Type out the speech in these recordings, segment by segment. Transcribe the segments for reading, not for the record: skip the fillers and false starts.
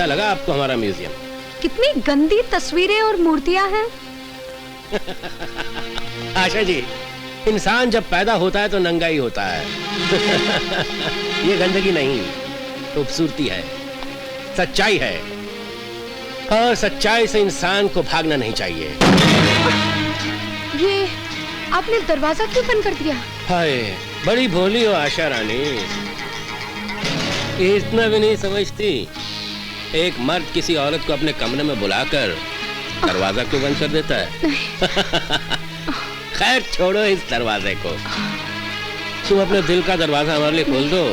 लगा आपको हमारा म्यूजियम? कितनी गंदी तस्वीरें और मूर्तियां हैं। आशा जी, इंसान जब पैदा होता है तो नंगा ही होता है। ये गंदगी नहीं, खूबसूरती है, सच्चाई है, और सच्चाई से इंसान को भागना नहीं चाहिए। ये आपने दरवाजा क्यों बंद कर दिया? हाय, बड़ी भोली हो आशा रानी, ये इतना भी नहीं समझती एक मर्द किसी औरत को अपने कमरे में बुलाकर दरवाजा क्यों बंद कर देता है? खैर छोड़ो इस दरवाजे को, तुम अपने दिल का दरवाजा हमारे लिए खोल दो।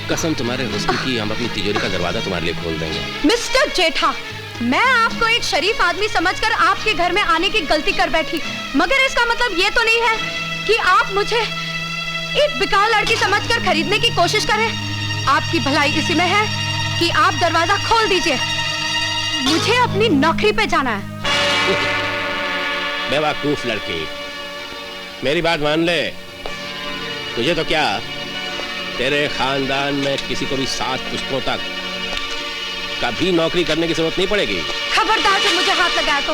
कसम तुम्हारे हुस्न की, हम अपनी तिजोरी का दरवाजा तुम्हारे लिए खोल देंगे। मिस्टर जेठा, मैं आपको एक शरीफ आदमी समझकर आपके घर में आने की गलती कर बैठी, मगर इसका मतलब ये तो नहीं है कि आप मुझे एक बेकार लड़की समझकर खरीदने की कोशिश करें। आपकी भलाई इसी में है कि आप दरवाजा खोल दीजिए, मुझे अपनी नौकरी पे जाना है। बेवकूफ लड़की, मेरी बात मान ले, तुझे तो क्या, तेरे खानदान में किसी को भी 7 पुश्तों तक कभी नौकरी करने की जरूरत नहीं पड़ेगी। खबरदार जो मुझे हाथ लगाया तो।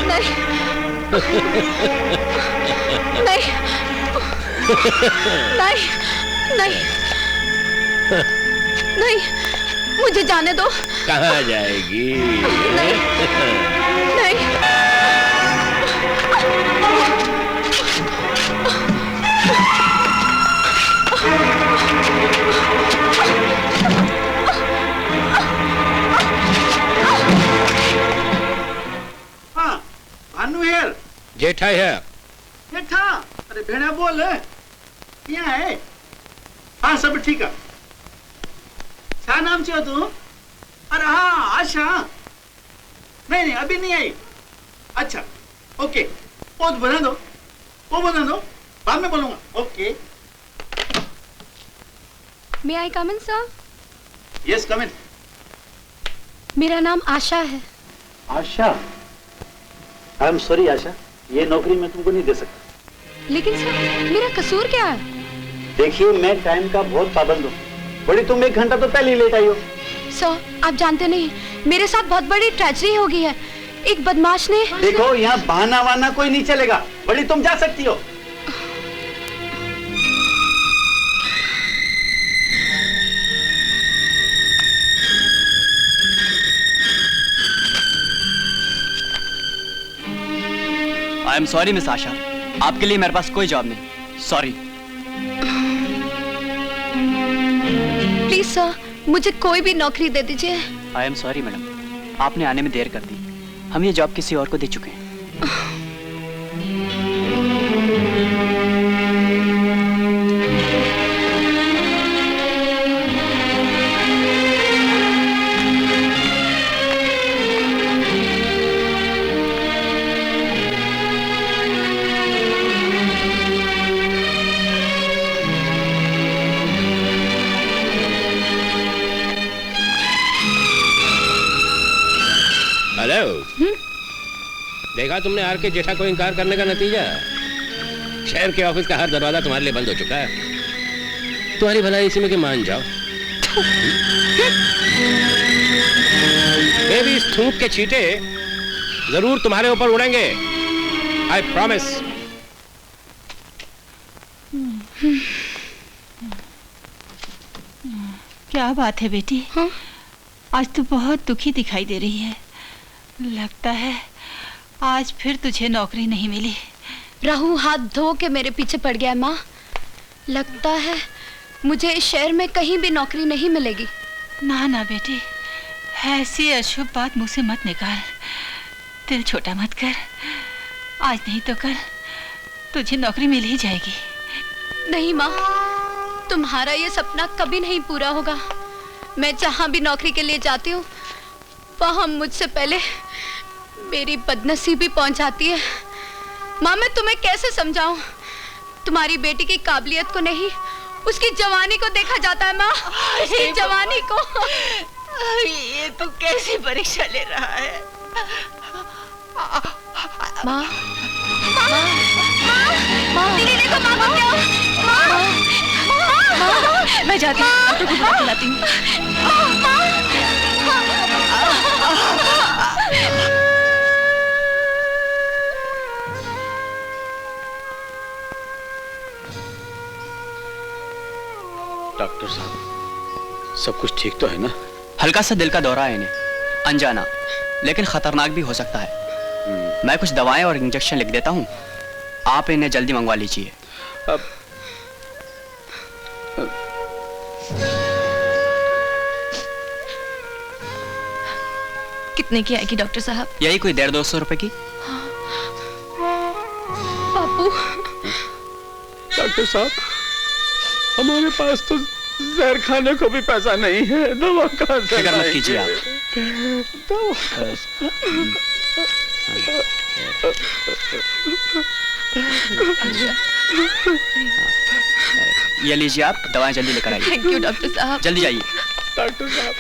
नहीं नहीं नहीं नहीं नहीं, मुझे जाने दो। कहाँ जाएगी? नहीं नहीं। हाँ, भानु है। जेठा है। जेठा, अरे भेड़ा बोल, यहाँ है। हाँ सब ठीक है। क्या नाम चाहिए तू? अरे हाँ आशा। नहीं अभी नहीं आई। अच्छा ओके, वो बना दो, वो बना दो, बाद में बोलूंगा। Okay. May I come in, sir? Yes come in. मेरा नाम आशा है। आशा, आई एम सॉरी आशा, ये नौकरी मैं तुमको नहीं दे सकता। लेकिन सर, मेरा कसूर क्या है? देखिए मैं टाइम का बहुत पाबंद हूँ, बड़ी तुम 1 घंटा तो पहले ही लेट आई हो। सर, आप जानते नहीं, मेरे साथ बहुत बड़ी ट्रेजेडी हो गई है। एक बदमाश ने। देखो यहाँ बहाना वाना कोई नहीं चलेगा, बड़ी तुम जा सकती हो। आई एम सॉरी मिस आशा, आपके लिए मेरे पास कोई जॉब नहीं। सॉरी। प्लीज सर, मुझे कोई भी नौकरी दे दीजिए। आई एम सॉरी मैडम, आपने आने में देर कर दी। हम ये जॉब किसी और को दे चुके हैं। हेलो। देखा तुमने आर के जेठा को इनकार करने का नतीजा? शहर के ऑफिस का हर दरवाजा तुम्हारे लिए बंद हो चुका है। तुम्हारी भलाई इसी में कि मान जाओ। बेबी, इस थूक के छींटे जरूर तुम्हारे ऊपर उड़ेंगे, आई प्रॉमिस। क्या बात है बेटी? हाँ? आज तो बहुत दुखी दिखाई दे रही है। लगता है आज फिर तुझे नौकरी नहीं मिली। राहु हाथ धो के मेरे पीछे पड़ गया है माँ। लगता है मुझे इस शहर में कहीं भी नौकरी नहीं मिलेगी। ना ना बेटी, ऐसी अशुभ बात मुंह से मत निकाल। दिल छोटा मत कर, आज नहीं तो कल तुझे नौकरी मिल ही जाएगी। नहीं माँ, तुम्हारा ये सपना कभी नहीं पूरा होगा। मैं जहाँ भी नौकरी के लिए जाती हूँ, वहाँ मुझसे पहले मेरी बदनसीबी पहुँच जाती है। माँ, मैं तुम्हें कैसे समझाऊं? तुम्हारी बेटी की काबिलियत को नहीं, उसकी जवानी को देखा जाता है माँ, उसकी जवानी को। ये तो कैसी परीक्षा ले रहा है? माँ, माँ, माँ, दीदी देखो माँ को क्या। मैं जाती हूँ, डॉक्टर को बुला के लाती हूँ। डॉक्टर साहब, सब कुछ ठीक तो है ना? हल्का सा दिल का दौरा है इन्हें, अनजाना, लेकिन खतरनाक भी हो सकता है। मैं कुछ दवाएं और इंजेक्शन लिख देता हूँ, आप इन्हें जल्दी मंगवा लीजिए। कितने की आएगी डॉक्टर साहब? यही कोई 150-200 रुपए की। बापू। डॉक्टर साहब, हमारे पास तो जहर खाने को भी पैसा नहीं है, दवा कहाँ से फिक्र मत कीजिए आप। ये लीजिए, आप दवाएं जल्दी लेकर आइए। थैंक यू डॉक्टर साहब। जल्दी जाइए। डॉक्टर साहब,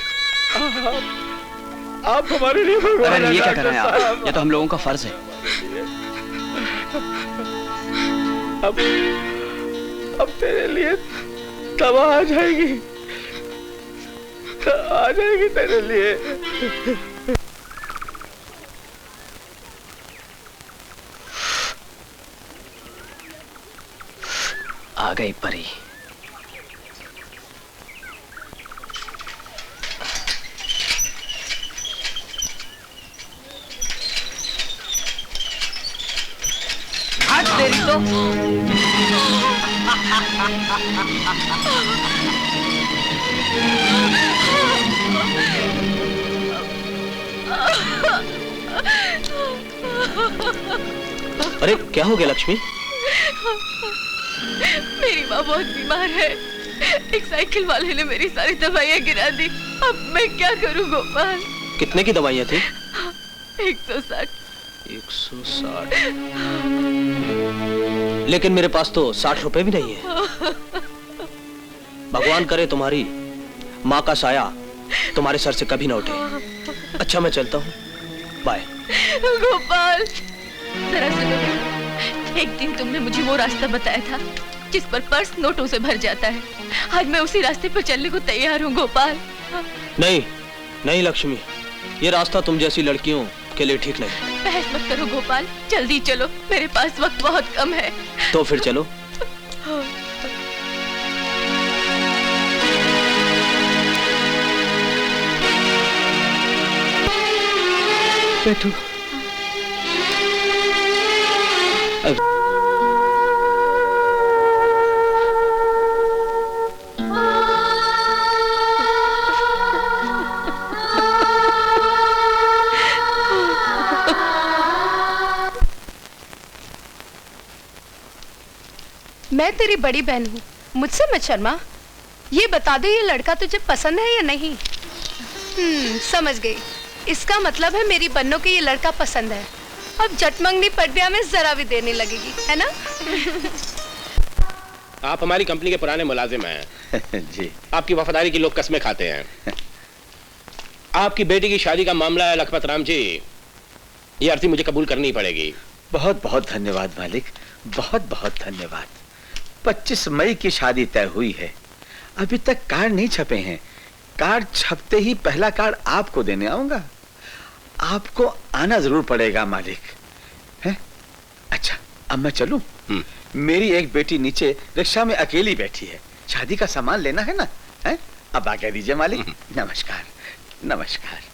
आप हमारे लिए भगवान अरे हैं, ये क्या कर रहे हैं डॉक्टर आप? ये तो हम लोगों का फर्ज है। अब तेरे लिए दवा आ जाएगी, आ जाएगी तेरे लिए। आ गई परी। आज तेरी तो अरे क्या हो गया लक्ष्मी? मेरी माँ बहुत बीमार है। एक साइकिल वाले ने मेरी सारी दवाइयाँ गिरा दी। अब मैं क्या करूँ गोपाल? कितने की दवाइयाँ थी? 160। 160? लेकिन मेरे पास तो 60 रुपए भी नहीं है। भगवान करे तुम्हारी माँ का साया तुम्हारे सर से कभी ना उठे। अच्छा मैं चलता हूँ, बाय। गोपाल जरा सुनो, एक दिन तुमने मुझे वो रास्ता बताया था जिस पर पर्स नोटों से भर जाता है। आज मैं उसी रास्ते पर चलने को तैयार हूँ गोपाल। नहीं नहीं लक्ष्मी, ये रास्ता तुम जैसी लड़कियों के लिए ठीक नहीं। बहस मत करो गोपाल, जल्दी चलो, मेरे पास वक्त बहुत कम है। तो फिर चलो। बैठो। मैं तेरी बड़ी बहन हूँ, मुझसे मत शर्मा। ये बता दे, ये लड़का तुझे पसंद है या नहीं? समझ गई। इसका मतलब है मेरी बन्नों को ये लड़का पसंद है। अब जटमंगनी पटिया में जरा भी देने लगेगी, है ना? आप हमारी कंपनी के पुराने मुलाजिम हैं। जी। आपकी वफादारी की लोग कस्में खाते हैं। आपकी बेटी की शादी का मामला है लखपत राम जी, ये अर्जी मुझे कबूल करनी पड़ेगी। बहुत बहुत धन्यवाद मालिक, बहुत बहुत धन्यवाद। 25 मई की शादी तय हुई है, अभी तक कार्ड नहीं छपे हैं। कार्ड छपते ही पहला कार्ड आपको देने आऊंगा। आपको आना जरूर पड़ेगा मालिक, है? अच्छा अब मैं चलूं? मेरी एक बेटी नीचे रिक्शा में अकेली बैठी है, शादी का सामान लेना है ना, है? अब आज्ञा दीजिए मालिक। नमस्कार नमस्कार।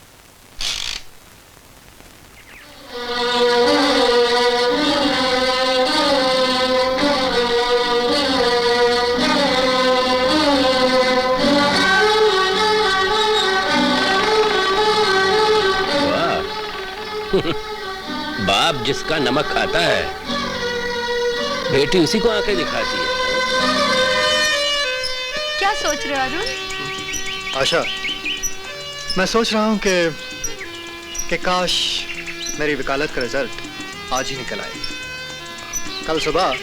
बाप जिसका नमक खाता है, बेटी उसी को आंखें दिखाती है। क्या सोच रहे हो अरुण? आशा, मैं सोच रहा हूँ कि काश मेरी वकालत का रिजल्ट आज ही निकल आए। कल सुबह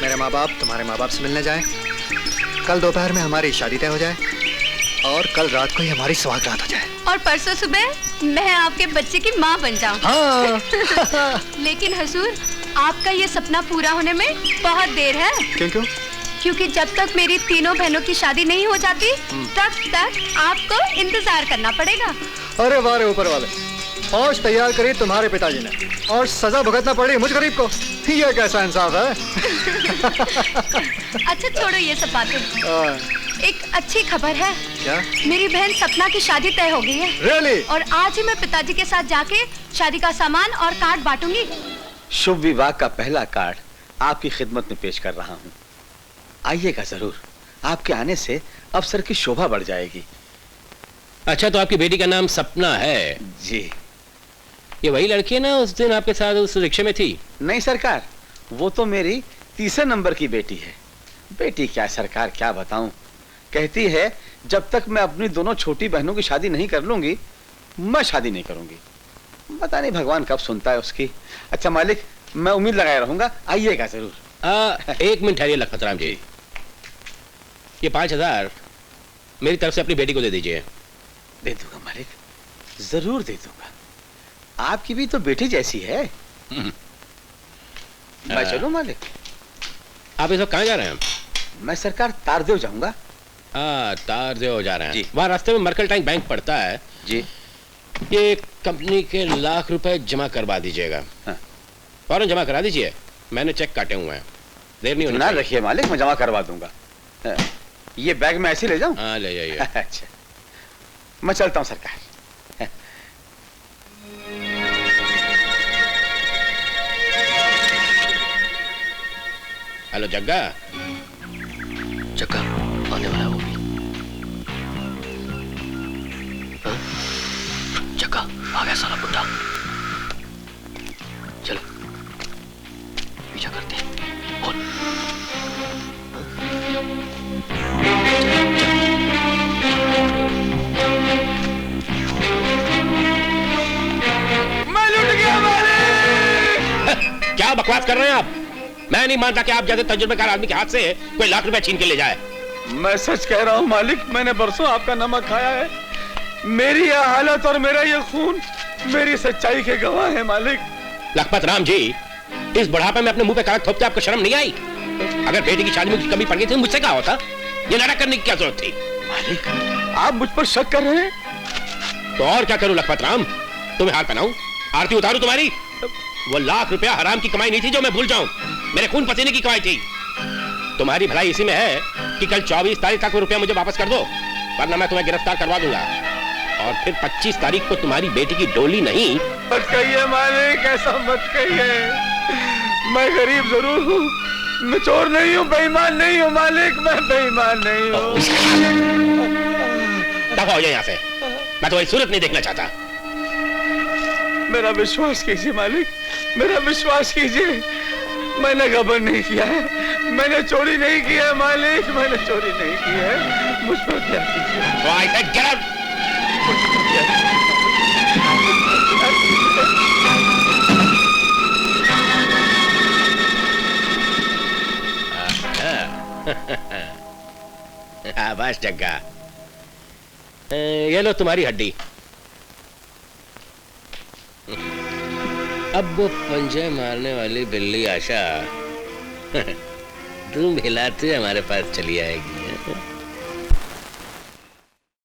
मेरे माँ बाप तुम्हारे माँ बाप से मिलने जाएं, कल दोपहर में हमारी शादी तय हो जाए और कल रात को ही हमारी सुहागरात हो जाए। और परसों सुबह मैं आपके बच्चे की माँ बन जाऊं। हाँ। लेकिन हजूर, आपका ये सपना पूरा होने में बहुत देर है। क्यों? क्योंकि जब तक मेरी तीनों बहनों की शादी नहीं हो जाती तब तक आपको इंतजार करना पड़ेगा। अरे वाह रे ऊपर वाले, फौज तैयार करी तुम्हारे पिताजी ने और सजा भुगतना पड़ी मुझ गरीब को। ये कैसा इंसाफ है? अच्छा छोड़ो ये सब बातें। एक अच्छी खबर है। क्या? मेरी बहन सपना की शादी तय हो गई है। Really? और आज ही मैं पिताजी के साथ जाके शादी का सामान और कार्ड बांटूंगी। शुभ विवाह का पहला कार्ड आपकी खिदमत में पेश कर रहा हूँ। आइएगा जरूर, आपके आने से अफसर की शोभा बढ़ जाएगी। अच्छा, तो आपकी बेटी का नाम सपना है? जी। ये वही लड़की है ना उस दिन आपके साथ उस रिक्शे में थी? नहीं सरकार, वो तो मेरी तीसरे नंबर की बेटी है। बेटी क्या सरकार, क्या बताऊं। कहती है जब तक मैं अपनी दोनों छोटी बहनों की शादी नहीं कर लूंगी मैं शादी नहीं करूंगी। पता नहीं भगवान कब सुनता है उसकी। अच्छा मालिक, मैं उम्मीद लगाए रहूंगा, आइएगा जरूर। एक मिनट ठहरिए लखपत राम जी, ये 5,000 मेरी तरफ से अपनी बेटी को दे दीजिए। दे दूंगा मालिक, जरूर दे दूंगा। आपकी भी तो बेटी जैसी है। मैं चलूं मालिक? आप इस वक्त कहाँ जा रहे हैं? मैं सरकार तारदेव जाऊंगा। तारदेव जा रहे हैं जी। वहाँ रास्ते में मर्केंटाइल बैंक पड़ता है जी। ये कंपनी के लाख रुपए जमा करवा दीजिएगा। हाँ। फौरन जमा करा दीजिए, मैंने चेक काटे हुए हैं। देर नहीं होनी ना चाहिए। रखिए मालिक, मैं जमा करवा दूंगा। ये बैग में ऐसे ले जाऊं? हाँ ले जाइए। अच्छा, मैं चलता हूं सरकार। हेलो जग्गा। जग्गा आने वाला है वो भी। हाँ? जग्गा आ गया साला बुड्ढा। चलो पीछा करते हैं। बोल। मैं लुट गया मालिक। क्या बकवास कर रहे हैं आप? मैं नहीं मानता कि आप जैसे तजुर्बेकार आदमी के हाथ से कोई लाख रुपए छीन के ले जाए। मैं सच कह रहा हूँ मालिक, मैंने बरसों आपका नमक खाया है। मेरी यह हालत और मेरा यह खून मेरी सच्चाई के गवाह है मालिक। लखपत राम जी, इस बुढ़ापे में अपने मुंह पे कागज थोपते आपको शर्म नहीं आई? अगर बेटी की शादी में कुछ कमी पड़ गई थी मुझसे क्या होता? ये नाटक करने की क्या जरूरत थी? मालिक, आप मुझ पर शक कर रहे हैं? तो और क्या करूं लखपत राम? तुम्हें हार पहनाऊं, आरती उतारूं तुम्हारी? वो लाख रुपया हराम की कमाई नहीं थी जो मैं भूल जाऊं, मेरे खून पसीने की कमाई थी। तुम्हारी भलाई इसी में है कि कल 24 तारीख तक वो रुपया मुझे वापस कर दो, वरना मैं तुम्हें गिरफ्तार करवा दूंगा। और फिर 25 तारीख को तुम्हारी बेटी की डोली नहीं। मत कहिए मालिक, ऐसा मत कहिए। मैं गरीब जरूर हूँ, मैं चोर नहीं हूँ, बेईमान नहीं हूँ मालिक, मैं बेईमान नहीं हूँ। दफा हो जाए यहाँ से, मैं तुम्हारी सूरत नहीं देखना चाहता। मेरा विश्वास कीजिए मालिक, मेरा विश्वास कीजिए। मैंने गबन नहीं किया है, मैंने चोरी नहीं की है मालिक, मैंने चोरी नहीं की है। मुझ पर क्या कीजिए? आवाज जग्गा, ये लो तुम्हारी हड्डी। अब वो पंजे मारने वाली बिल्ली आशा तुम हिलाते हमारे पास चली आएगी।